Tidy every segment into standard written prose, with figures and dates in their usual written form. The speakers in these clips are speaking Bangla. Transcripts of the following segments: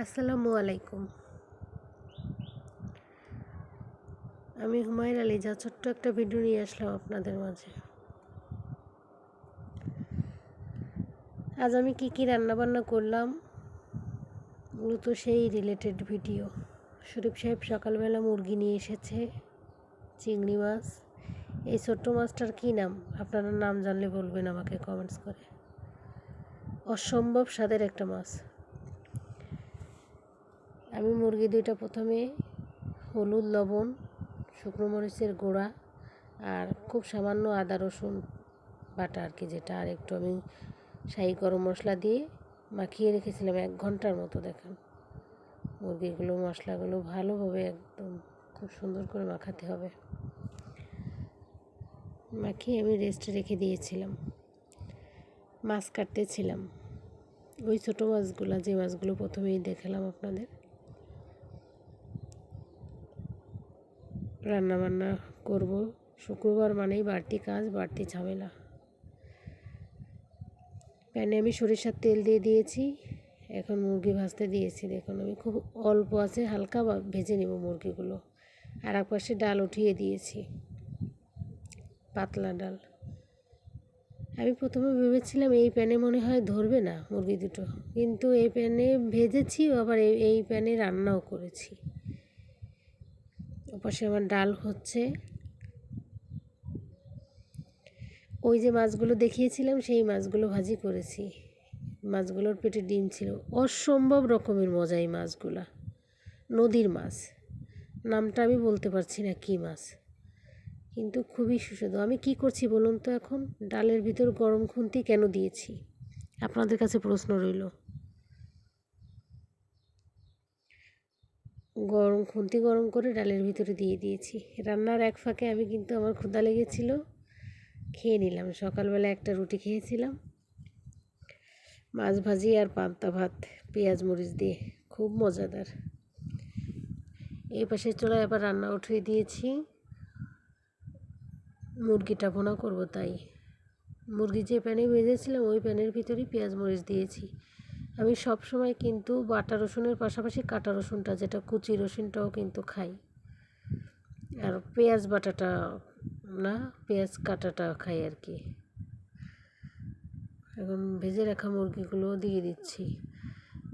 আসসালামু আলাইকুম। আমি হুমায়রা লিজা ছোট্ট একটা ভিডিও নিয়ে আসলাম আপনাদের মাঝে। আজ আমি কি রান্নাবান্না করলাম মূলত সেই রিলেটেড ভিডিও। শরীফ সাহেব সকালবেলা মুরগি নিয়ে এসেছে, চিংড়ি মাছ। এই ছোট্ট মাছটার কী নাম? আপনারা নাম জানলে বলবেন আমাকে কমেন্টস করে। অসম্ভব স্বাদের একটা মাছ। আমি মুরগি দুইটা প্রথমে হলুদ, লবণ, শুকনো মরিচের গুঁড়া আর খুব সামান্য আদা রসুন বাটা আর কি, যেটা আর একটু আমি শাহি গরম মশলা দিয়ে মাখিয়ে রেখেছিলাম 1 ঘন্টার মতো। দেখেন মুরগিগুলো মশলাগুলো ভালোভাবে একদম খুব সুন্দর করে মাখাতে হবে। মাখিয়ে আমি রেস্টে রেখে দিয়েছিলাম। মাছ কাটতেছিলাম, ওই ছোটো মাছগুলো, যে মাছগুলো প্রথমেই দেখালাম আপনাদের। রান্নাবান্না করব, শুক্রবার মানেই বাড়তি কাজ, বাড়তি ঝামেলা। প্যানে আমি সরিষার তেল দিয়ে দিয়েছি, এখন মুরগি ভাজতে দিয়েছি। দেখুন আমি খুব অল্প আছে হালকা ভেজে নেব মুরগিগুলো। আর এক পাশে ডাল উঠিয়ে দিয়েছি, পাতলা ডাল। আমি প্রথমে ভেবেছিলাম এই প্যানে মনে হয় ধরবে না মুরগি দুটো, কিন্তু এই প্যানে ভেজেছি, আবার এই প্যানে রান্নাও করেছি। ওপাশে আমার ডাল হচ্ছে। ওই যে মাছগুলো দেখিয়েছিলাম সেই মাছগুলো ভাজি করেছি। মাছগুলোর পেটে ডিম ছিল। অসম্ভব রকমের মজা এই মাছগুলা, নদীর মাছ। নামটা আমি বলতে পারছি না কী মাছ, কিন্তু খুবই সুস্বাদু। আমি কি করছি বলুন তো? এখন ডালের ভিতর গরম খুন্তি কেন দিয়েছি আপনাদের কাছে প্রশ্ন রইল। খুন্তি গরম করে ডালের ভিতরে দিয়ে দিয়েছি। রান্নার এক ফাঁকে আমি কিন্তু, আমার ক্ষুধা লেগেছিল, খেয়ে নিলাম। সকালবেলা একটা রুটি খেয়েছিলাম, মাছ ভাজি আর পান্তা ভাত পেঁয়াজ মরিচ দিয়ে, খুব মজাদার। এই পাশে চলে আবার রান্না উঠিয়ে দিয়েছি, মুরগিটা ভুনা করব। তাই মুরগি যে প্যানে ভেজেছিলাম ওই প্যানের ভিতরেই পেঁয়াজ মরিচ দিয়েছি। আমি সব সময় কিন্তু বাটা রসুনের পাশাপাশি কাটা রসুনটা, যেটা কুচি রসুনটাও কিন্তু খাই, আর পেঁয়াজ বাটাটা না, পেঁয়াজ কাটাটা খাই আর কি। এখন ভেজে রাখা মুরগিগুলো দিয়ে দিচ্ছি।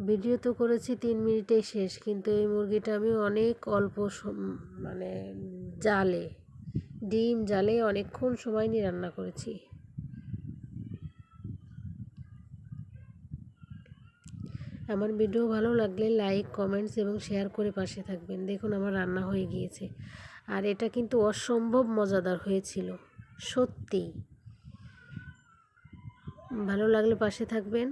ভিডিও তো করেছি 3 মিনিটেই শেষ, কিন্তু এই মুরগিটা আমি অনেক অল্প মানে জালে, ডিম জালে অনেকক্ষণ সময় নিয়ে রান্না করেছি। আমার ভিডিও ভালো লাগলে লাইক, কমেন্টস এবং শেয়ার করে পাশে থাকবেন। দেখুন আমার রান্না হয়ে গিয়েছে, আর এটা কিন্তু অসম্ভব মজাদার হয়েছিল সত্যি। ভালো লাগলে পাশে থাকবেন।